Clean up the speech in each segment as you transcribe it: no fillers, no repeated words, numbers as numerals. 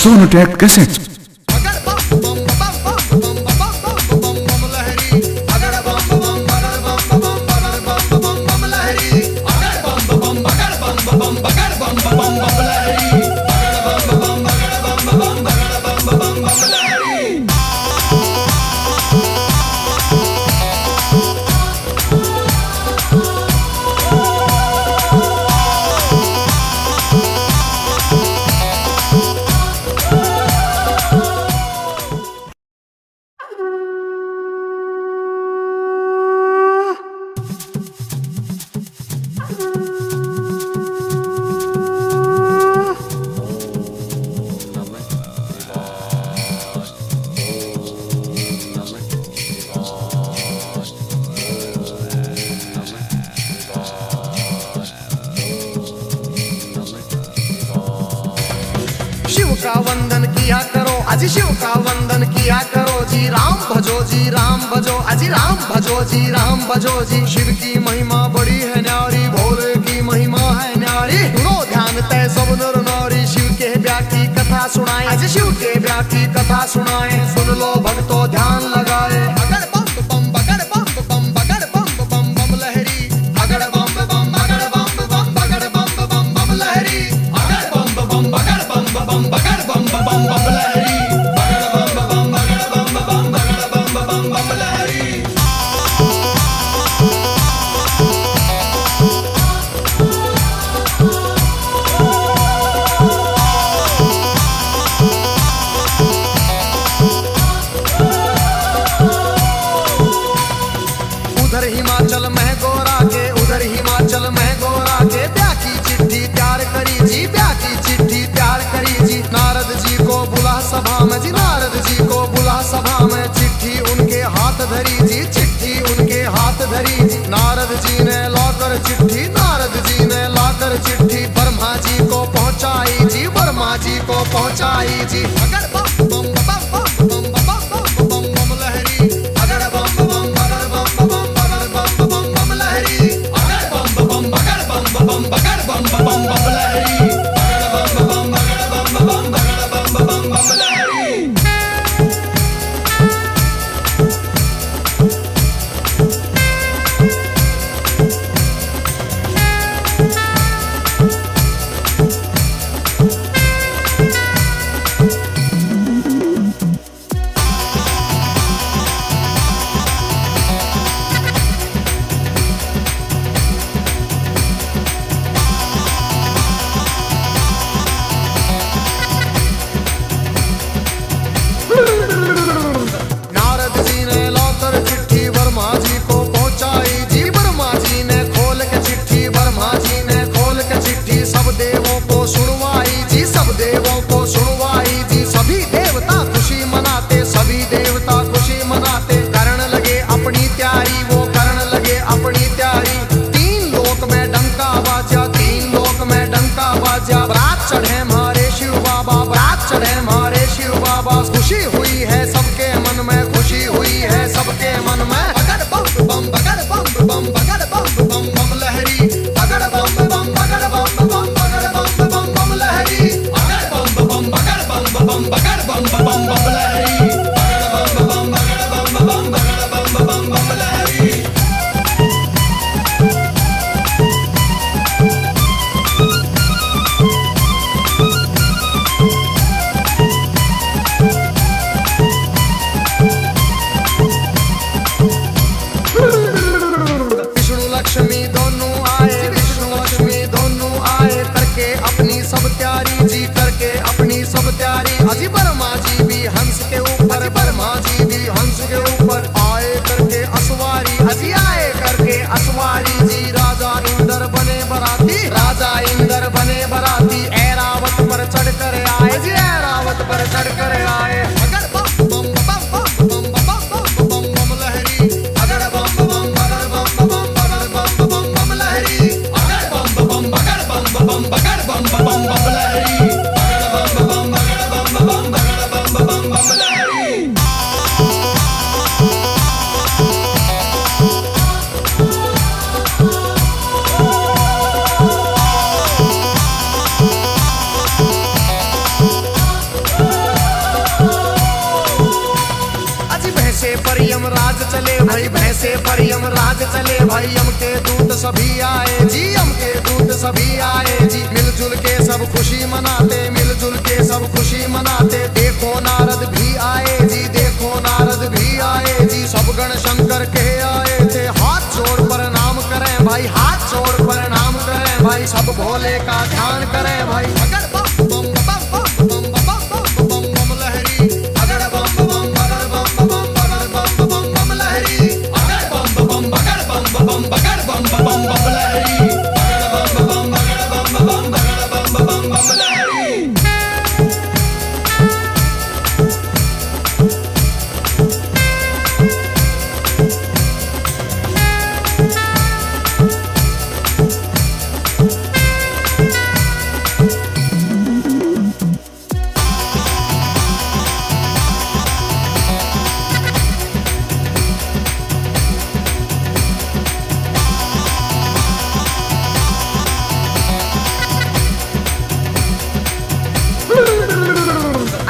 Sonotek cassette. Shiv का वंदन किया करो, अजी शिव का वंदन किया करो जी। राम भजो जी, राम भजो, अजी राम भजो जी, राम भजो जी। शिव की महिमा बड़ी है न्यारी, भोले की महिमा है न्यारी। सुनो ध्यान तय सब नर नारी, शिव के ब्याह की कथा सुनाए, अजी शिव के ब्याह की कथा सुनाए। सुन लो भक्तों ध्यान लगाए। अगर बम बम बगड़ बम बम बगड़ बम बम बम लहरी, अगर बम बम बगड़ बम बम बगड़ बम बम बम लहरी, अगर बम बम बगड़ बम बम बगड़ बम बम बम लहरी, बगड़ बम बम बगड़ बम बम बगड़ बम बम बम लहरी। उधर हिमाचल में गोरा के, उधर हिमाचल में गोरा के ब्याह की चिट्ठी तैयार करी जी, ब्याह की चिट्ठी तैयार करी जी। नारद जी को बुला सभा में जी, नारद जी को बुला सभा में। चिट्ठी उनके हाथ धरी जी, चिट्ठी उनके हाथ धरी जी। नारद जी ने लाकर चिट्ठी, नारद जी ने लाकर चिट्ठी ब्रह्मा जी को पहुंचाई जी, ब्रह्मा जी को पहुंचाई जी। अगर बम बम बम बम बम बम बम बम लहरी, अगर बम बम बगड़ बम बम बगड़ बम बम बम लहरी, अगर बम बम बगड़ बम बम बगड़ बम बम बम लहरी, अगर बम बम बगड़ बम बम बगड़ बम बम बम लहरी। नारद जी ने लाकर चिट्ठी ब्रह्मा जी को पहुंचाई जी, ब्रह्मा जी ने खोल के चिट्ठी, ब्रह्मा जी ने खोल के चिट्ठी सब देवों को सुनवाई जी, सब देवों को सुनवाई जी। सभी देवता खुशी मनाते, सभी देवता खुशी मनाते। करण लगे अपनी तैयारी, वो करण लगे अपनी तैयारी। तीन लोक में डंका बाजा, तीन लोक में डंका बाजा। बारात चढ़े हमारे शिव बाबा, बारात चढ़े हमारे शिव बाबा। खुशी हुई है सबके मन में, खुशी हुई है सबके मन में। अगर बम बम बगड़ बम बम बगड़ बम बम बम लहरी, अगर बम बम बगड़ बम बम बगड़ बम बम बम लहरी, अगर बम बम बगड़ बम बम बगड़ बम बम बम लहरी, अगर बम बम बगड़ बम बम बगड़ बम बम बम लहरी। विष्णु लक्ष्मी दोनों आए, विष्णु लक्ष्मी दोनों आए। करके अपनी सब तैयारी जी, करके अपनी सब तैयारी। अजी ब्रह्मा जी भी हंस के ऊपर, ब्रह्मा जी भी हंस के ऊपर आए करके असवारी, अजी आए करके असवारी जी। राजा इंद्र बने बराती, राजा इंद्र बने बराती। ऐरावत पर चढ़ कर आए जी, ऐरावत पर चढ़ कर आए। अगर बम बम बम बम बम बम बम बम लहरी, अगर बम बम बगड़ बम बम बगड़ बम बम बम लहरी, अगर बम बम बगड़ बम बम बगड़ बम बम बम लहरी। जैसे पर यम राज चले भाई यम के दूत सभी आए जी, यम के दूत सभी आए जी। मिलजुल के सब खुशी मनाते, मिलजुल के सब खुशी मनाते। देखो नारद भी आए जी, देखो नारद भी आए जी। सब गण शंकर के आए थे, हाथ जोड़ प्रणाम करें भाई, हाथ जोड़ प्रणाम करें भाई। सब भोले का ध्यान करें भाई। अगर बम बम बम बम बम बम बम बम बम लहरी, अगर बम बम बगर बम बम बगर बम बम बम लहरी, अगर बम बम बगर बम बम बगर बम बम बम लहरी, अगर बम बम बगर बम बम बगर बम बम बम लहरी।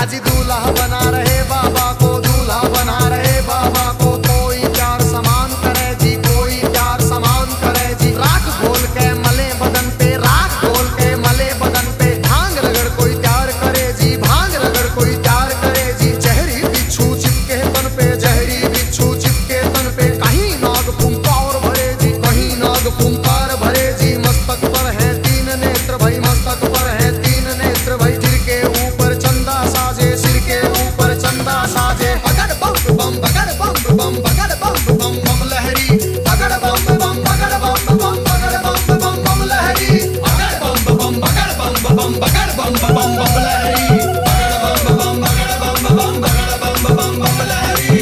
अजी दूल्हा बना रहे बाबा को, दूल्हा बना रहे बाबा को। कोई प्यार समान करे जी, कोई प्यार समान करे जी। राख घोल के मले बदन पे, राख घोल के मले बदन पे। भांग रगड़ कोई प्यार करे जी, भांग रगड़ कोई प्यार करे जी। जहरी बिच्छू चिपके तन पे, जहरी बिच्छू चिपके तन पे। कहीं नाग फुंकार भरे जी, कहीं नाग फुंकार भरे जी। मस्तक पर है तीन नेत्र भाई, मस्तक पर है तीन नेत्र भाई। सिर के ऊपर चंदा साजे, सिर के ऊपर चंदा साजे। अगर बम बम बगर बम बम बगर बम बम बम लहरी, अगर बम बम बगर बम बम बगर बम बम बम लहरी, अगर बम बम बगर बम बम बगर बम बम बम लहरी, अगर बम बम बगर बम बम बगर बम बम बम लहरी।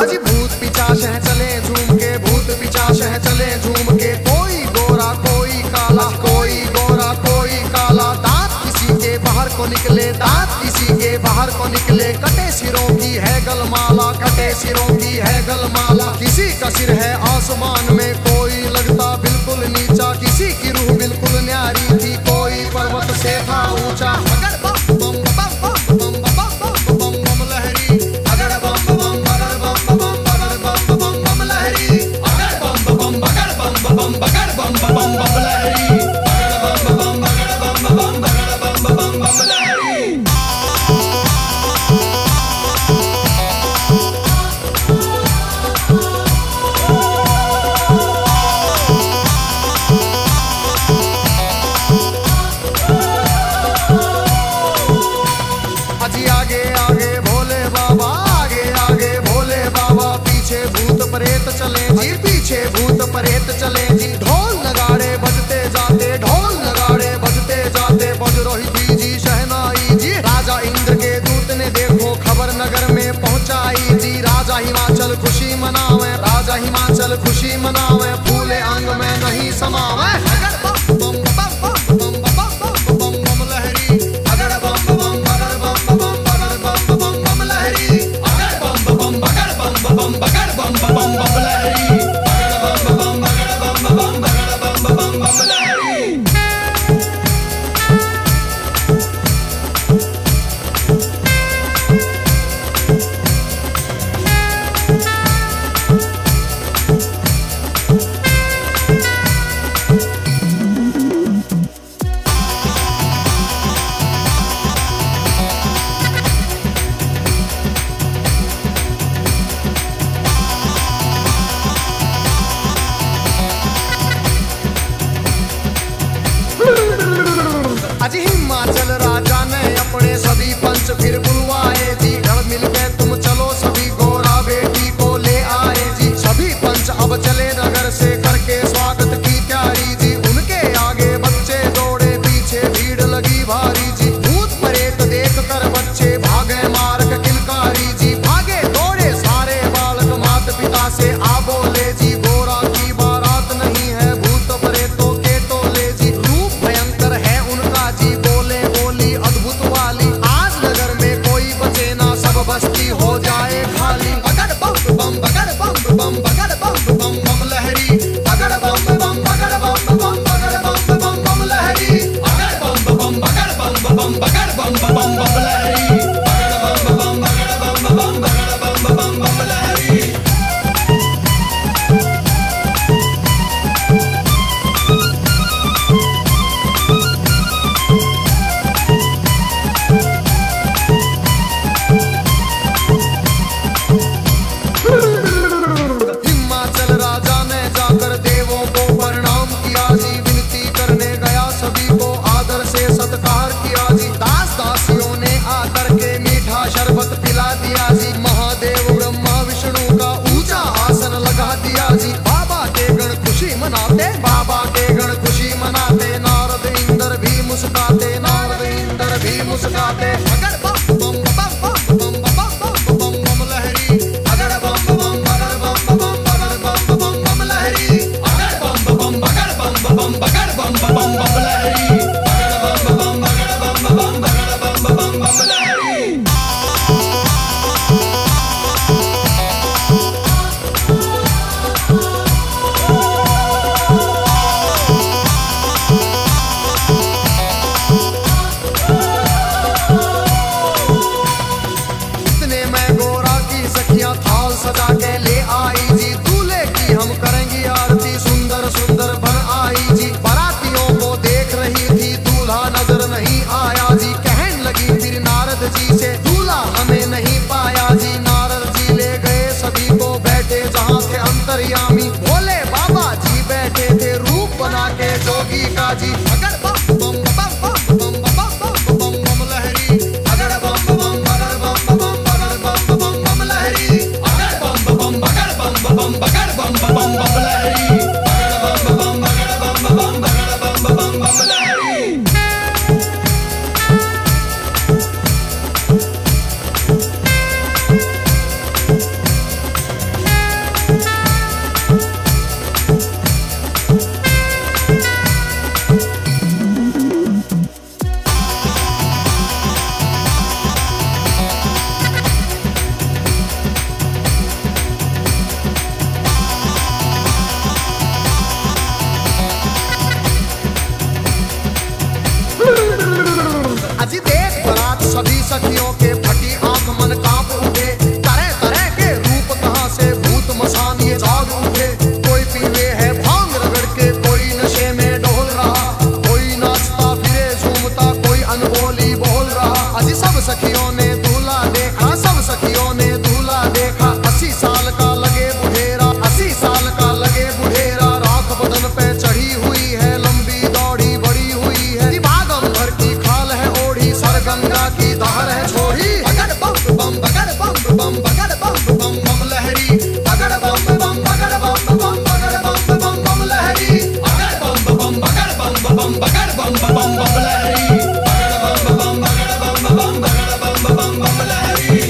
अजी भूत पिचाश है चले झूम के, भूत पिचाश है चले झूम के। कोई गोरा कोई काला, कोई गोरा कोई काला। दांत किसी के बाहर को निकले, दांत किसी के बाहर को निकले। कटे सिरों की है गलमाला, कटे सिरों की है गलमाला। किसी का सिर है आसमान में, कोई लगता बिल्कुल नीचा। किसी की रूह बिल्कुल न्यारी थी, कोई पर्वत से था ऊंचा। अगर बम बम बम बम बम बम बम बम लहरी, अगर बम बम बगर बम बम बगर बम बम बम लहरी, अगर बम बम बगर बम बम बगर बम बम बम लहरी, अगर बम बम बगर बम बम बगर बम बम बम लहरी। अजी आगे आगे भोले बाबा, आगे आगे भोले बाबा। पीछे भूत प्रेत चले जी, पीछे भूत प्रेत चले जी। ढोल नगाड़े बजते जाते, ढोल नगाड़े बजते जाते। बज रही थी जी शहनाई जी। राजा इंद्र के दूत ने देखो खबर नगर में पहुंचाई जी। राजा हिमाचल खुशी मनावे, राजा हिमाचल खुशी मनावे। फूले अंग में नहीं समावे। अगर बम बम बम बम बम बम बम बम लहरी, अगर बम बम बगर बम बम बगर बम बम बम लहरी, अगर बम बम बगर बम बम बगर बम बम बम लहरी, अगर बम बम बगर बम बम बगर बम बम बम लहरी। अजी हिमाचल राजा ने अपने सभी पंच फिर बुलवाए जी। रण मिल के तुम चलो सभी, गोरा बेटी को ले आए जी। सभी पंच अब चले नगर से करके स्वागत की तैयारी जी। उनके आगे बच्चे दौड़े, पीछे भीड़ लगी भारी जी। भूत प्रेत देख कर बच्चे भागे मार्ग किलकारी जी। भागे दौड़े सारे बालक माता पिता से आ बोले जी। गोरा की बारात नहीं है, भूत प्रेतों के टोले जी। रूप भयंकर है उनका जी। गाते। अगर बम बम बम बम बम बम बम बम बम लहरी, अगर बम बम बगर बम बम बगर बम बम बम लहरी, अगर बम बम बगर बम बम बगर बम बम बम लहरी, अगर बम बम बगर बम बम बगर बम बम बम लहरी। थाल सजा के ले आई जी, दूल्हे की हम करेंगे आरती, सुंदर सुंदर बन आई जी। बारातियों को देख रही थी, दूल्हा नजर नहीं आया जी। कहने लगी फिर नारद जी से, दूल्हा हमें नहीं पाया जी। नारद जी ले गए सभी को, बैठे जहाँ थे अंतर्यामी, भोले बाबा जी बैठे थे रूप बना के जोगी का जी। अगर बम बम बम बम बम बम बम बम लहरी, अगर बम बम बगर बम बम बगर बम बम बम लहरी, अगर बम बम बगर बम बम बगर बम बम बम लहरी, अगर बम बम बगर बम बम बगर बम बम बम लहरी। अजी देख बारात सभी सखियों के, फटी आंख मन कांप उठे, तरह तरह के रूप कहां से भूत मसान ये जाग उठे। कोई पीवे है भांग रगड़ के, कोई नशे में डोल रहा, कोई नाचता फिरे झूमता, कोई अनबोली बोल रहा। अजी सब सखियों ने दूल्हा देखा, सब सखियों ने दूल्हा देखा। 80 साल का लगे बुढ़ेरा, 80 साल का लगे बुढ़ेरा, राख बदन पे चढ़ी हुई है, लंबी दौड़ी बड़ी हुई है, दिमागम भर की खाल है ओढ़ी, सर गंगा की धार है छोड़ी। अगर बम बम बगर बम बम बगर बम बम बम लहरी, अगर बम बम बगर बम बम बगर बम बम बम लहरी, अगर बम बम बगर बम बम बगर बम बम बम लहरी, अगर बम बम बगर बम बम बगर बम बम बम लहरी।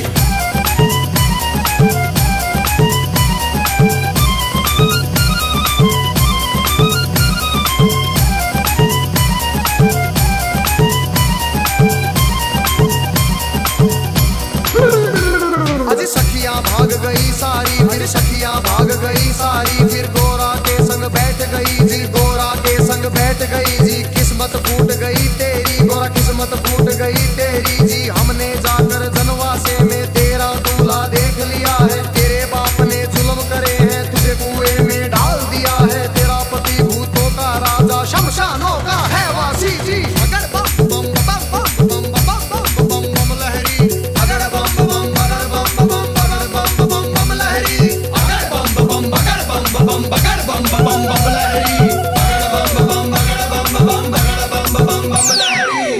अजी सखियां भाग गई सारी, फिर सखियां भाग गई सारी, फिर गोरा के संग बैठ गई जी, गोरा के संग बैठ गई जी। किस्मत फूट गई तेरी गोरा, किस्मत फूट गई तेरी जी। हमने जाकर जनवासे में तेरा दूल्हा देख लिया है, तेरे बाप ने जुल्म करे हैं, तुझे कुएं में डाल दिया है। तेरा पति भूतों का राजा, शमशानों का है वासी जी। अगर बम बम बम बम बम बम बम बम लहरी, अगर बम बम बगर बम बम बगर बम बम बम लहरी, अगर बम बम बगर बम बम बगर बम बम बम लहरी, अगर बम बम बगर बम बम बगर बम बम बम लहरी।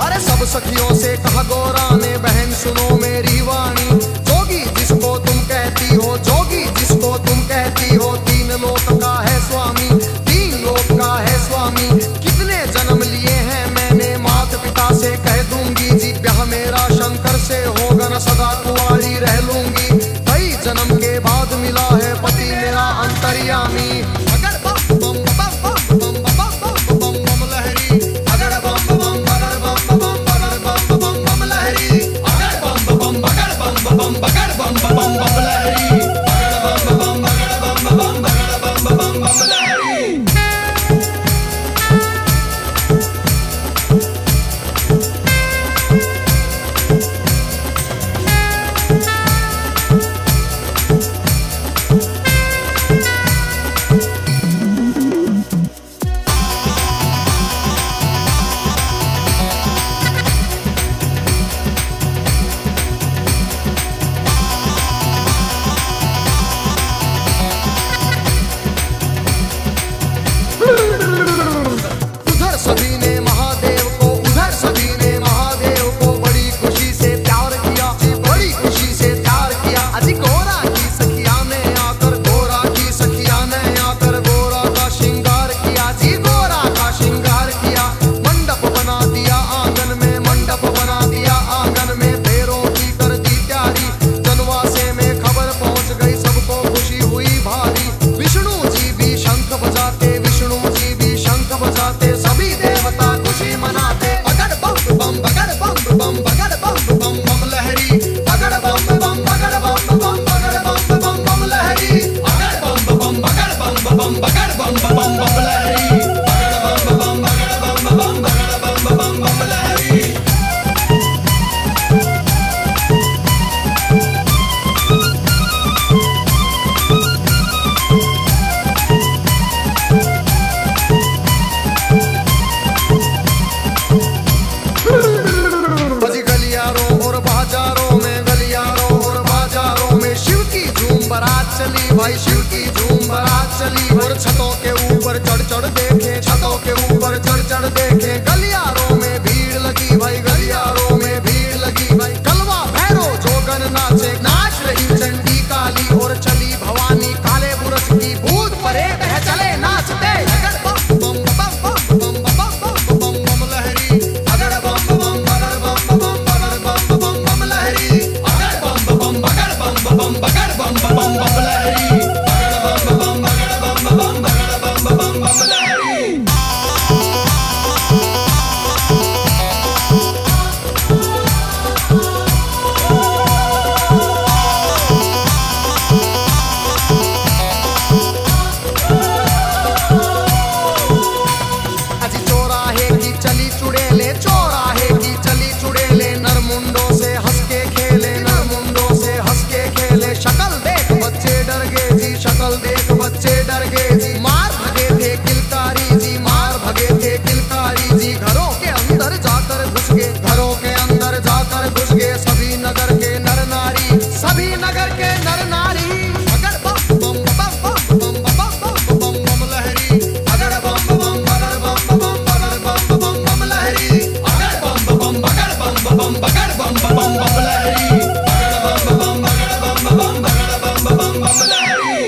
अरे सब सखियों से कहा गोरा ने, बहन सुनो मेरी वाणी, जोगी जिसको तुम कहती हो, जोगी जिसको तुम कहती हो, 3 लोक का है स्वामी, 3 लोक का है स्वामी। कितने जन्म लिए हैं मैंने, माता पिता से कह दूंगी जी, ब्याह मेरा शंकर से होगा न, सदा कुंवारी रह लूंगी। कई जन्म के बाद मिला है पति मेरा अंतर्यामी। अगर बम बम बम बम बम बम बम बम लहरी, अगर बम बम बगर बम बम बगर बम बम बम लहरी, अगर बम बम बगर बम बम बगर बम बम बम लहरी, अगर बम बम बगर बम बम बगर बम बम बम लहरी। भाई शिव की झूम बारात चली। और छतों के ऊपर चढ़ चढ़ देखे, छतों के ऊपर चढ़ चढ़ देखे, गलियारों में भीड़ लगी भाई, गलियारों में भीड़ लगी भाई। कलवा भैरो जोगन नाचे, नाच रही चंडी काली, और चली भवानी काले बुरज की, भूत परे बह चले नाचते। अगड़ बम बम बम बम बम बम बम बम बम लहरी, अगड़ बम बम बगड़ बम बम बगड़ बम बम बम लहरी, अगड़ बम बम बगड़ बम बम बगड़ बम बम बम लहरी, अगड़ बम बम बगड़ बम बम बगड़ बम बम बम लहरी। शकल देख बच्चे डर गए जी, मार भगे थे किलकारी जी, मार भगे थे किलकारी जी। घरों के अंदर जाकर घुस गए, घरों के अंदर जाकर घुस गए सभी नगर के नर नारी, सभी नगर के नर नारी। अगड़ बम बम बम बम बम बम बम बम लहरी, अगड़ बम बम बगड़ बम बम बगड़ बम बम बम लहरी, अगड़ बम बम बगड़ बम बम बगड़ बम बम बम लहरी, अगड़ बम बम बगड़ बम बम बगड़ बम बम बम लहरी।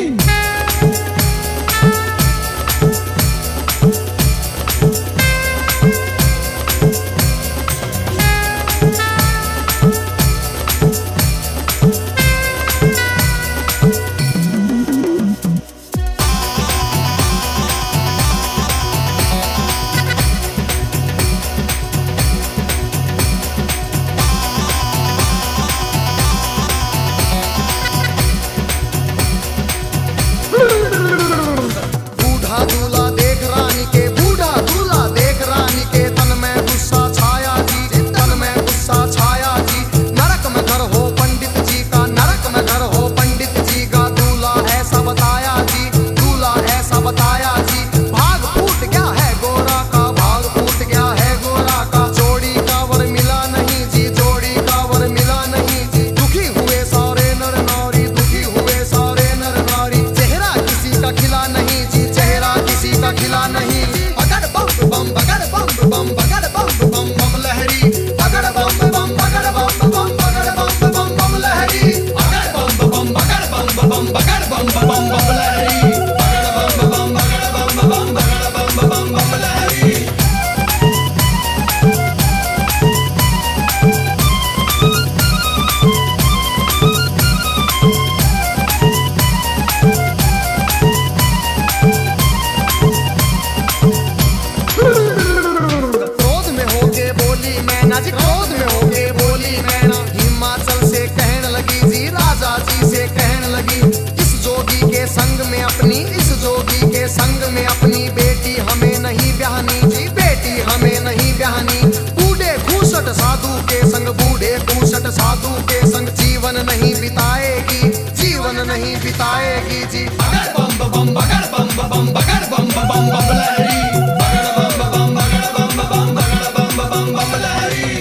साधु के संग जीवन नहीं बिताएगी, जीवन नहीं बिताएगी जी। बगड़ बम बम बगड़ बम बम बगड़ बम बम बम लहरी, बगड़ बम बम बगड़ बम बम बगड़ बम बम बम लहरी।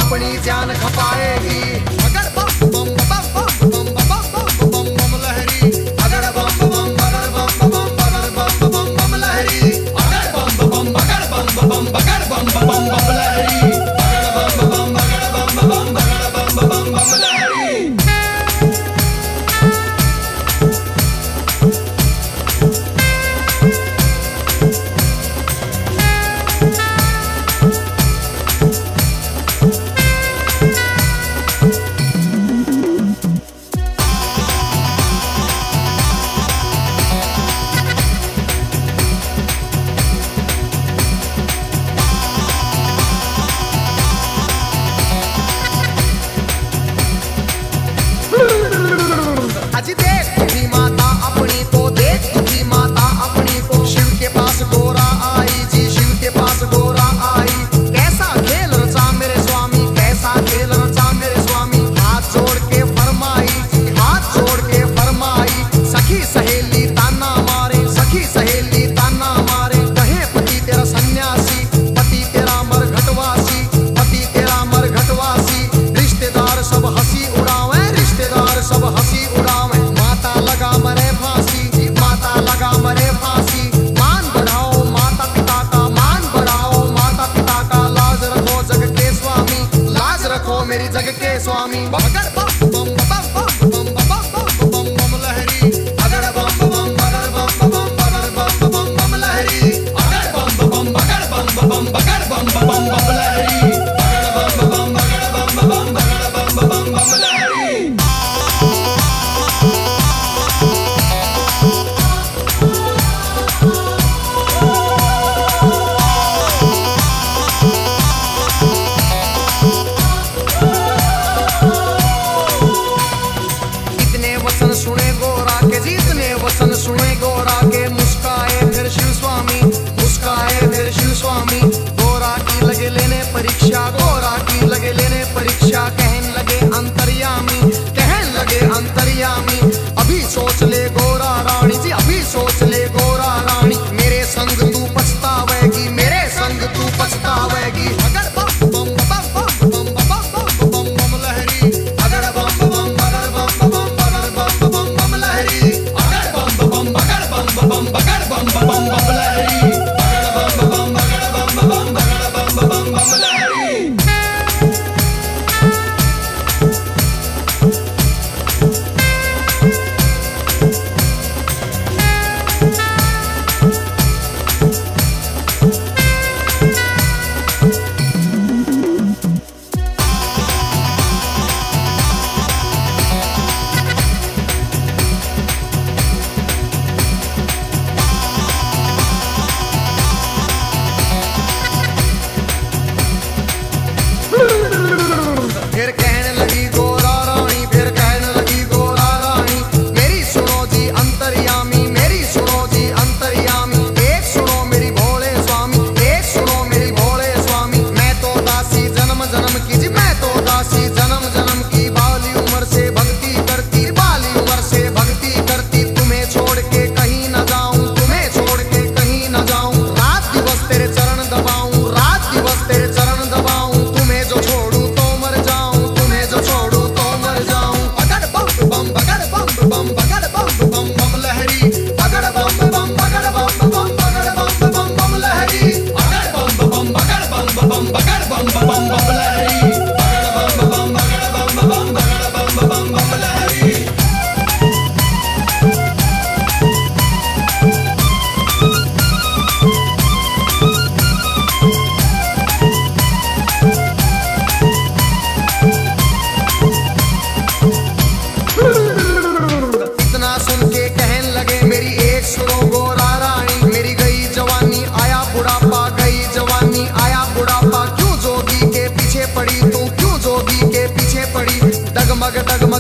अपनी जान खपाएगी। अगर बम बम बम बम बम बम बम बम लहरी, अगर बम बम बगड़ बम बम बगड़ बम बम बम लहरी, अगर बम बम बगड़ बम बम बगड़ बम बम बम लहरी, अगर बम बम बगड़ बम बम बगड़ बम बम बम लहरी।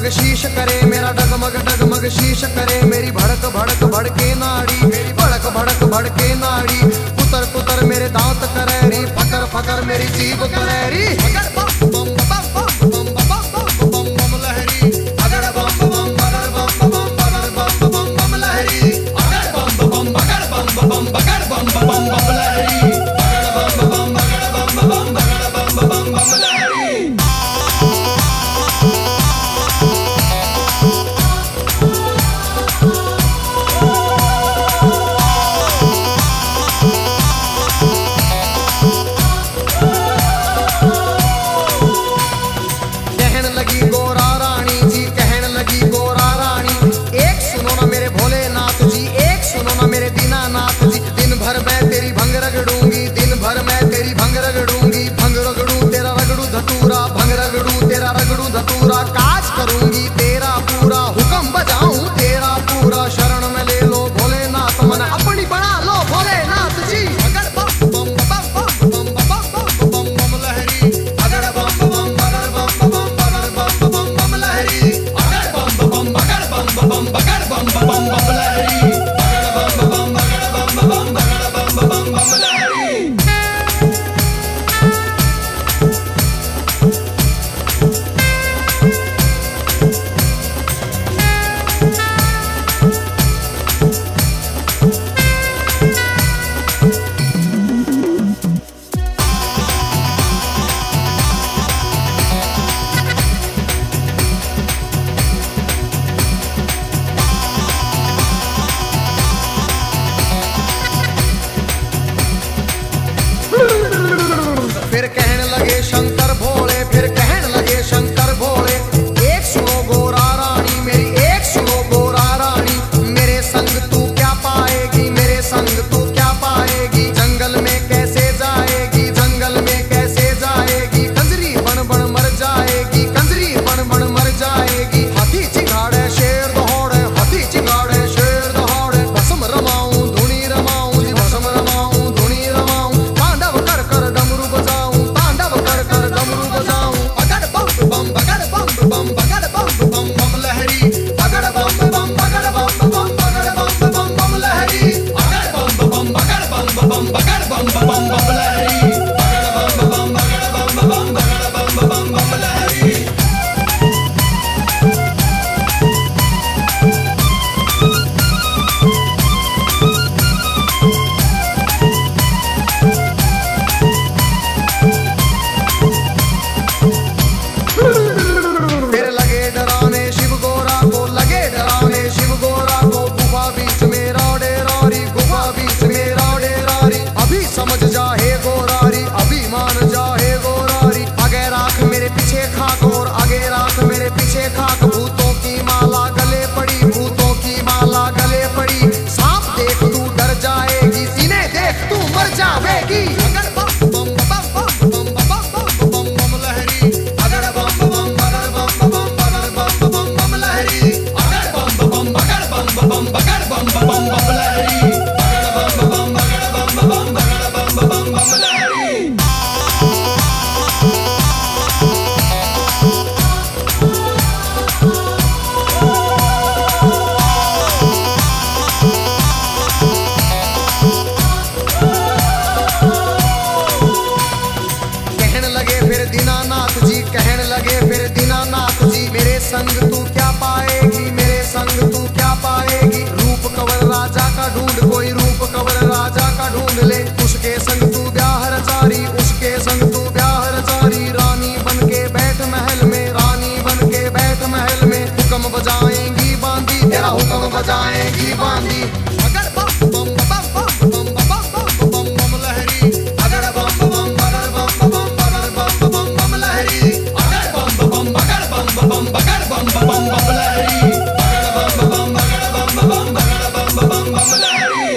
डगमग शीश करे मेरा डगमग डगमग शीश करे मेरी भड़क भड़क भड़के नाड़ी मेरी भड़क भड़क भड़के नाड़ी कुतर कुतर मेरे दांत करेरी फकर फकर मेरी जीभ करेरी बम बम बम बम बम बम बम लहरी अगड़ बम बम बगड़ बम बम बगड़ बम बम बम लहरी अगड़ बम बम बगड़ बम बम बगड़ बम बम बम लहरी अगड़ बम बम बगड़ बम बम बगड़ बम बम बम लहरी। धतूरा काज करूंगी तेरा पूरा हुक्म बजाऊं तेरा पूरा शरण में ले लो भोलेनाथ मन अपनी बना लो भोलेनाथ जी अगड़ बम बम बम बम बम बम बम लहरी अगड़ बम बम बगड़ बम बम बगड़ बम बम बम लहरी अगड़ बम बम बगड़ बम बगड़ बम बम बम लहरी अगड़ बम बगड़ बम बगड़ बम बम लहरी। फिर कहने लगे शंकर भोले फिर कहने लगे शंकर भोले एक सुनो गोरा रानी मेरी एक सुनो गोरा रानी मेरे संग तू क्या पाएगी मेरे संग तू क्या पाएगी जंगल में कैसे जाएगी जंगल में कैसे जाएगी कंजरी बन बन मर जाएगी कंजरी बन बन मर जाएगी हाथी चिंगाड़े शेर दौड़े हाथी चिंगाड़े शेर दौड़े भस्म रमाऊं धुनी रमाऊं जी भस्म रमाऊं धुनी रमाऊं तांडव कर कर डमरू बजाऊं तांडव कर कर डमरू बजाऊं अगड़ बम बम बगड़ बम बगड़ बम बम लहरी अगड़ बम बम बगड़ बम बगड़ बम बम लहरी अगड़ बम बम बगड़ बम बगड़ बम बम लहरी अगड़ बम बगड़ बम बगड़ बम लहरी। फिर लगे डराने शिव गोरा को लगे डराने शिव गोरा को गुफा बीच में रौड़े रौरी गुफा बीच में रौड़े रौरी अभी समझ जा हे गोरारी अभी मान जा हे गोरारी आगे राख मेरे पीछे खाक और आगे राख मेरे पीछे खाक भूतों की माला गले पड़ी भूतों की माला गले पड़ी सांप देख तू डर जाएगी सीने देख तू मर जाएगी अगड़ बम बम बम बम बम बम लहरी अगड़ बम बम बगड़ बम बम लहरी अगड़ बम बम बगड़ बम बगड़ बम लहरी अगड़ बम बगड़ बम बगड़ बम लहरी। कहने लगे फिर दीनानाथ जी कहने लगे फिर दीनानाथ जी मेरे संग तू क्या पाएगी मेरे संग तू क्या पाएगी रूप कंवर राजा का ढूंढ कोई रूप कंवर राजा का ढूंढ ले उसके संग तू ब्याह रचारी उसके संग तू ब्याह रचारी रानी बन के बैठ महल में रानी बन के बैठ महल में हुक्म बजाएंगी बांदी तेरा हुक्म बजाएंगी बांदी अगड़ बम बम बम बम बम लहरी अगड़ बम बम बगड़ बम बम लहरी अगड़ बम बम बगड़ बम बगड़ बम लहरी अगड़ बम बगड़ बम लहरी।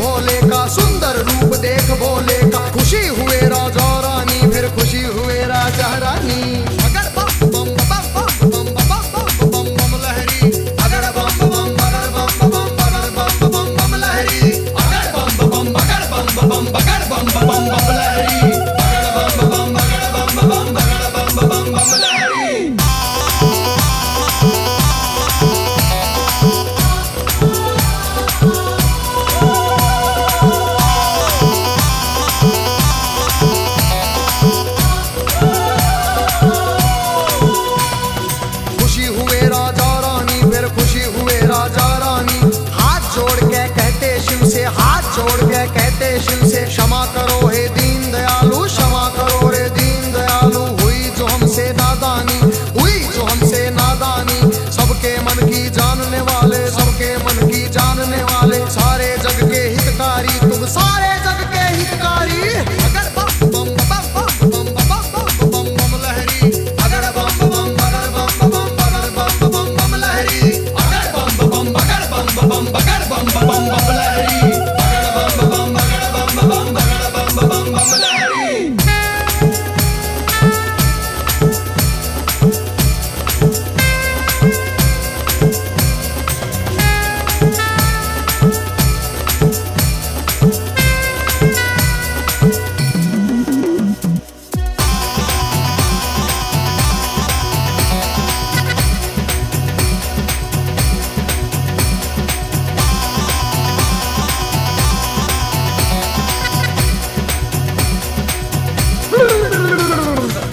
भोले का, सुंदर रूप देख भोले का। खुशी हुए राजा रानी, फिर खुशी हुए राजा रानी। अगर बम बम बम बम बम बम बम बम लहरी, अगर बम बम बगर बम बम बगर बम बम बम लहरी, अगर बम बम बगर बम बम बगर बम बम बम लहरी, अगर बम बम बगर बम बम बगर बम बम बम लहरी। खुशी हुए राजा रानी, फिर खुशी हुए राजा रानी। हाथ जोड़ के कहते शिव से, हाथ जोड़ के कहते शिव से, क्षमा करो हे दीन दयालु, क्षमा करो रे दीन दयालु। हुई जो हमसे नादानी, हुई जो हमसे नादानी। सबके मन की जानने वाले, सबके मन की जानने वाले, सारे जग के हितकारी तुम, सारे जग के हितकारी। अगर बम बम बम बम बम बम बम बम लहरी, अगर बम बम बगर बम बम बगर बम बम बम लहरी, अगर बम बम बगर बम बम बगर बम बम बम लहरी, अगर बम बम बगर बम बम बगर बम बम बम लहरी।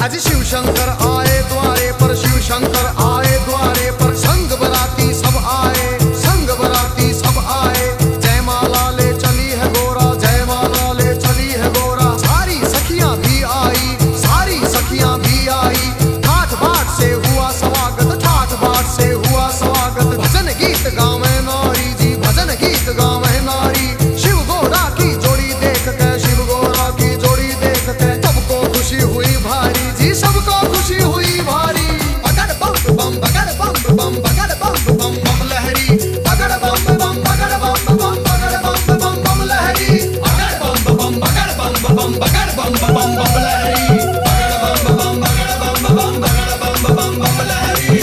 आज शिव शंकर आए द्वारे पर, शिव शंकर आए द्वारे पर। संग बराती सब आए, संग बराती सब आए। जय माला ले चली है गोरा, जय माला ले चली है गोरा। सारी सखियां भी आई, सारी सखियां भी आई। ठाठ बाट से हुआ स्वागत, ठाठ बाट से हुआ स्वागत। भजन गीत गावे नारी जी, भजन गीत गावे नारी। शिव गोरा की जोड़ी देख के, शिव गोरा की जोड़ी देख के, सबको खुशी हुई भारी जी, सबको खुशी हुई भारी। अगर बम बम बगर बम बम बगर बम बम बम लहरी, अगर बम बम बगर बम बम बगर बम बम बम लहरी, अगर बम बम बगर बम बम बगर बम बम बम लहरी, अगर बम बम बगर बम बम बगर बम बम बम लहरी।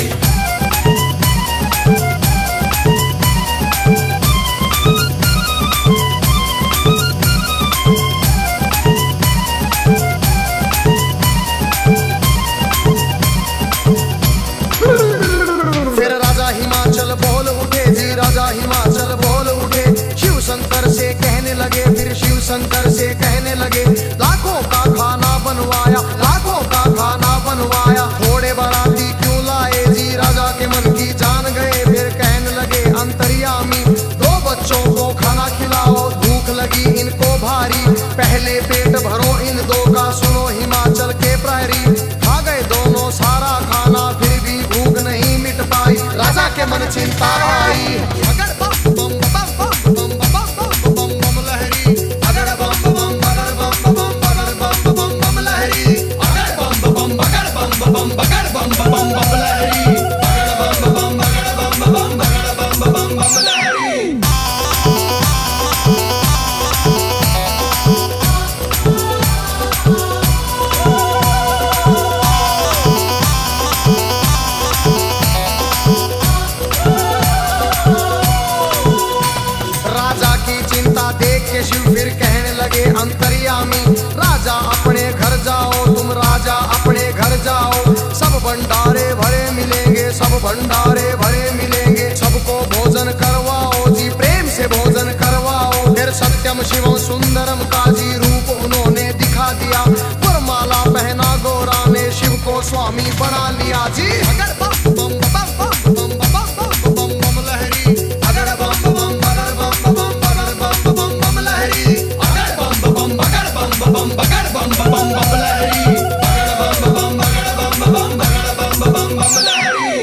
फिर राजा हिमाचल बोल उठे जी, राजा हिमाचल बोल उठे। शिव शंकर से कहने लगे, फिर शिव शंकर से कहने लगे। लाखों का खाना बनवाया, लाखों का खाना बनवाया। थोड़े बाराती क्यों लाए जी, राजा के मन की जान गए। फिर कहने लगे अंतर्यामी, दो बच्चों को खाना खिलाओ, भूख लगी इनको भारी। पहले पेट भरो इन दो का, सुनो हिमाचल के प्रहरी। खा गए दोनों सारा खाना, फिर भी भूख नहीं मिट पाई। राजा के मन चिंता आई। अगर बम बम बम बम बम बम बम बम लहरी, अगर बम बम बगर बम बम बगर बम बम बम लहरी, अगर बम बम बगर बम बम बगर बम बम बम लहरी, अगर बम बम बगर बम बम बगर बम बम बम लहरी। शिव फिर कहने लगे अंतर्यामी, राजा अपने घर जाओ, तुम राजा अपने घर जाओ। सब भंडारे भरे मिलेंगे, सब भंडारे भरे मिलेंगे। सबको भोजन करवाओ जी, प्रेम से भोजन करवाओ। फिर सत्यम शिवम सुंदरम का जी रूप उन्होंने दिखा दिया। वरमाला पहना गोरा ने, शिव को स्वामी बना लिया जी। अगर बम बम बम बम बम बम बम बम लहरी, अगर बम बम बगर बम बम बगर बम बम बम लहरी, अगर बम बम बगर बम बम बगर बम बम बम लहरी, अगर बम बम बगर बम बम बगर बम बम बम लहरी।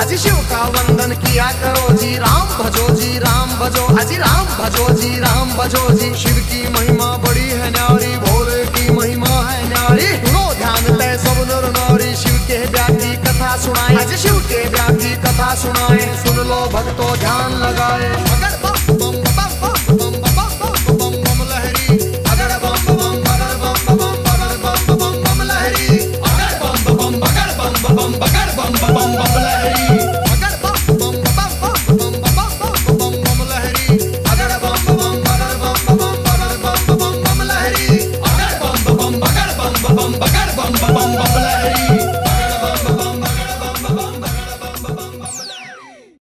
अजी शिव का वंदन किया करो जी, राम भजो जी राम भजो, अजी राम भजो जी राम भजो जी। शिव की महिमा बड़ी है न्यारी, भोले की महिमा है न्यारी। सुनो ध्यान तय सब नर नारी, शिव के ब्याह की कथा सुनाए, अजी शिव के ब्याह की कथा सुनाए। सुन लो भक्तों ध्यान लगाए।